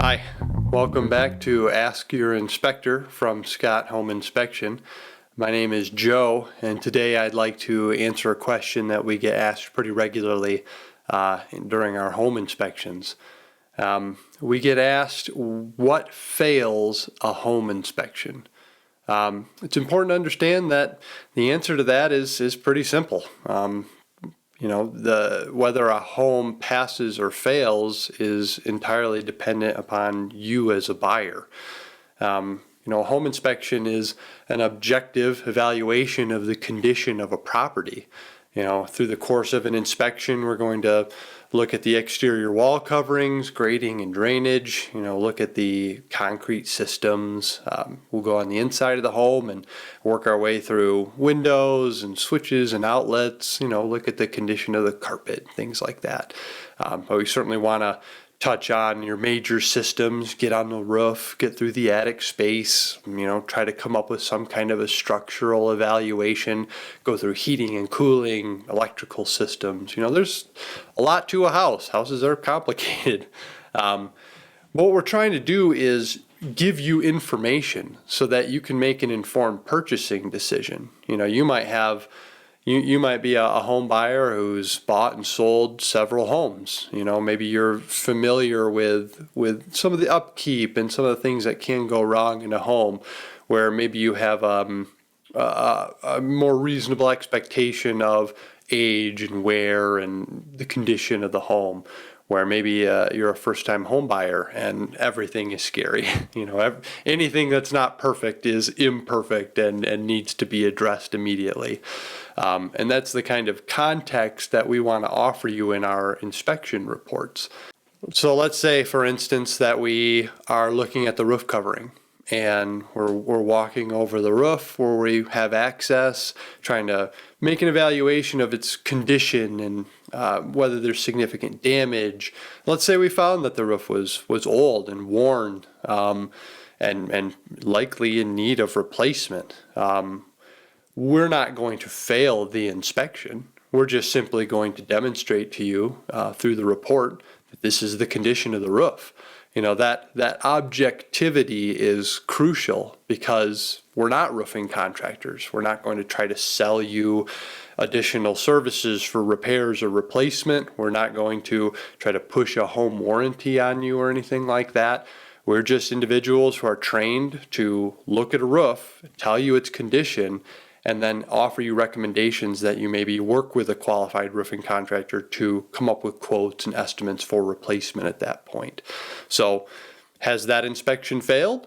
Hi, welcome back to Ask Your Inspector from Scott Home Inspection. My name is Joe, and today I'd like to answer a question that we get asked pretty regularly during our home inspections. We get asked, what fails a home inspection? It's important to understand that the answer to that is pretty simple. Whether a home passes or fails is entirely dependent upon you as a buyer. A home inspection is an objective evaluation of the condition of a property. Through the course of an inspection, we're going to look at the exterior wall coverings, grading and drainage, look at the concrete systems. We'll go on the inside of the home and work our way through windows and switches and outlets, look at the condition of the carpet, things like that. But we certainly want to touch on your major systems, get on the roof, get through the attic space, try to come up with some kind of a structural evaluation, go through heating and cooling, electrical systems. There's a lot to a house. Houses are complicated. What we're trying to do is give you information so that you can make an informed purchasing decision. You might be a home buyer who's bought and sold several homes. Maybe you're familiar with some of the upkeep and some of the things that can go wrong in a home, where maybe you have a more reasonable expectation of age and wear and the condition of the home, where maybe you're a first-time home buyer and everything is scary. Anything that's not perfect is imperfect and needs to be addressed immediately. And that's the kind of context that we want to offer you in our inspection reports. So let's say, for instance, that we are looking at the roof covering, and we're walking over the roof where we have access, trying to make an evaluation of its condition and whether there's significant damage. Let's say we found that the roof was old and worn and likely in need of replacement. We're not going to fail the inspection. We're just simply going to demonstrate to you through the report that this is the condition of the roof. That objectivity is crucial, because we're not roofing contractors. We're not going to try to sell you additional services for repairs or replacement. We're not going to try to push a home warranty on you or anything like that. We're just individuals who are trained to look at a roof, tell you its condition, and then offer you recommendations that you maybe work with a qualified roofing contractor to come up with quotes and estimates for replacement at that point. So, has that inspection failed?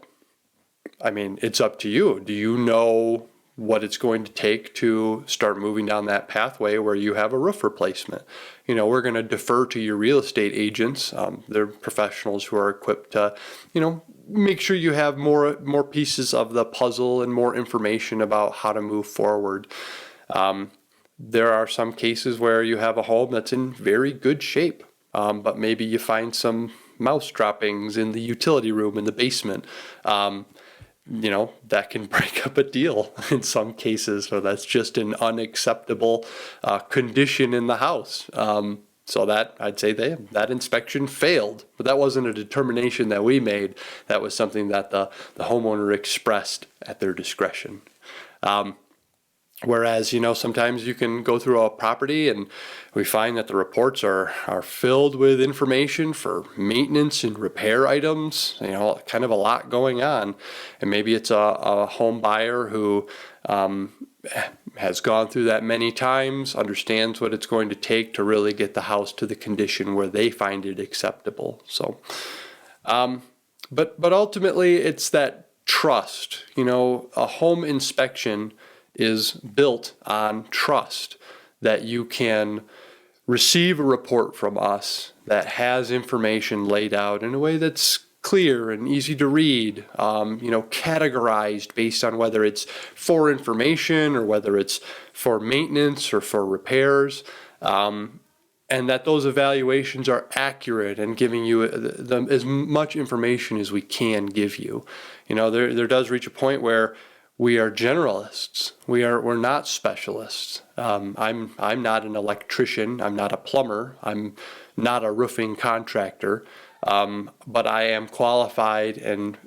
It's up to you. Do you know what it's going to take to start moving down that pathway where you have a roof replacement? We're going to defer to your real estate agents. They're professionals who are equipped to, make sure you have more pieces of the puzzle and more information about how to move forward. There are some cases where you have a home that's in very good shape, but maybe you find some mouse droppings in the utility room in the basement. That can break up a deal in some cases, so that's just an unacceptable condition in the house. So that, I'd say that inspection failed, but that wasn't a determination that we made. That was something that the homeowner expressed at their discretion. Whereas, sometimes you can go through a property and we find that the reports are filled with information for maintenance and repair items, kind of a lot going on. And maybe it's a home buyer who has gone through that many times, understands what it's going to take to really get the house to the condition where they find it acceptable. So, but ultimately it's that trust. A home inspection is built on trust, that you can receive a report from us that has information laid out in a way that's clear and easy to read, categorized based on whether it's for information or whether it's for maintenance or for repairs, and that those evaluations are accurate and giving you as much information as we can give you. There does reach a point where we are generalists. We're not specialists. I'm not an electrician. I'm not a plumber. I'm not a roofing contractor. but I am qualified, and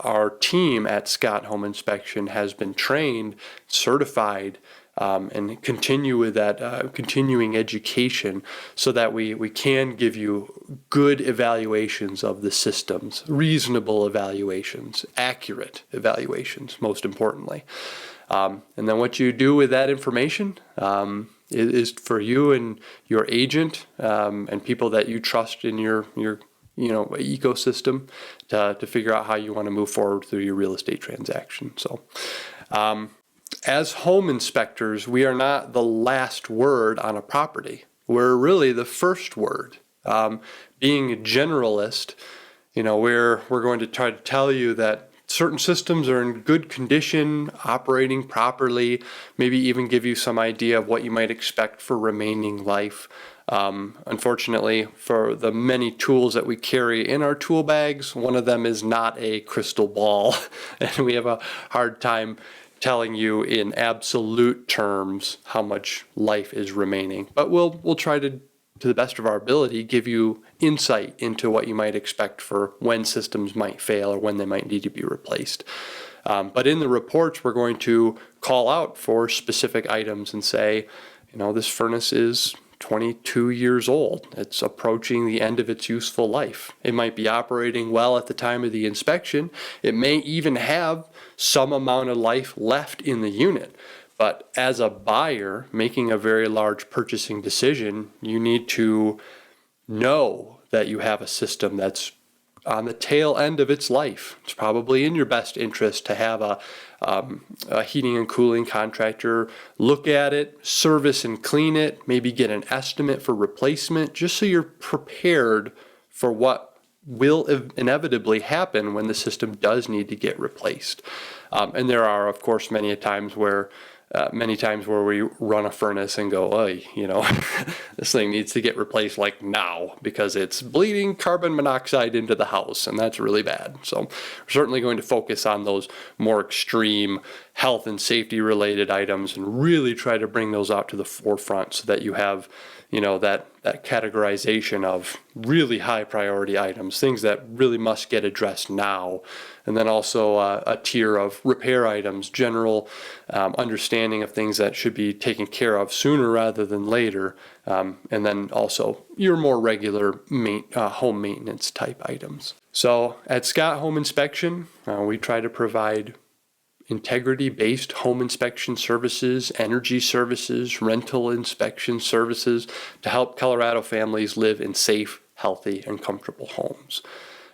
our team at Scott Home Inspection has been trained, certified, and continue with that continuing education so that we can give you good evaluations of the systems, reasonable evaluations, accurate evaluations, most importantly. And then what you do with that information is for you and your agent and people that you trust in your ecosystem to figure out how you want to move forward through your real estate transaction. So as home inspectors, we are not the last word on a property. We're really the first word. Being a generalist, we're going to try to tell you that certain systems are in good condition, operating properly, maybe even give you some idea of what you might expect for remaining life. Unfortunately, for the many tools that we carry in our tool bags, one of them is not a crystal ball, and we have a hard time telling you in absolute terms how much life is remaining. But we'll try to the best of our ability, give you insight into what you might expect for when systems might fail or when they might need to be replaced. But in the reports, we're going to call out for specific items and say, this furnace is 22 years old. It's approaching the end of its useful life. It might be operating well at the time of the inspection. It may even have some amount of life left in the unit. But as a buyer making a very large purchasing decision, you need to know that you have a system that's on the tail end of its life. It's probably in your best interest to have a heating and cooling contractor look at it, service and clean it, maybe get an estimate for replacement, just so you're prepared for what will inevitably happen when the system does need to get replaced. And there are, of course, many times where we run a furnace and go, this thing needs to get replaced like now because it's bleeding carbon monoxide into the house, and that's really bad. So we're certainly going to focus on those more extreme health and safety related items and really try to bring those out to the forefront so that you have that categorization of really high priority items, things that really must get addressed now, and then also a tier of repair items, general understanding of things that should be taken care of sooner rather than later, and then also your more regular home maintenance type items. So at Scott Home Inspection, we try to provide integrity-based home inspection services, energy services, rental inspection services to help Colorado families live in safe, healthy, and comfortable homes.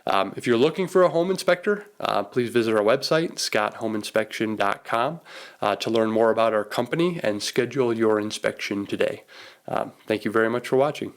If you're looking for a home inspector, please visit our website, scotthomeinspection.com, to learn more about our company and schedule your inspection today. Thank you very much for watching.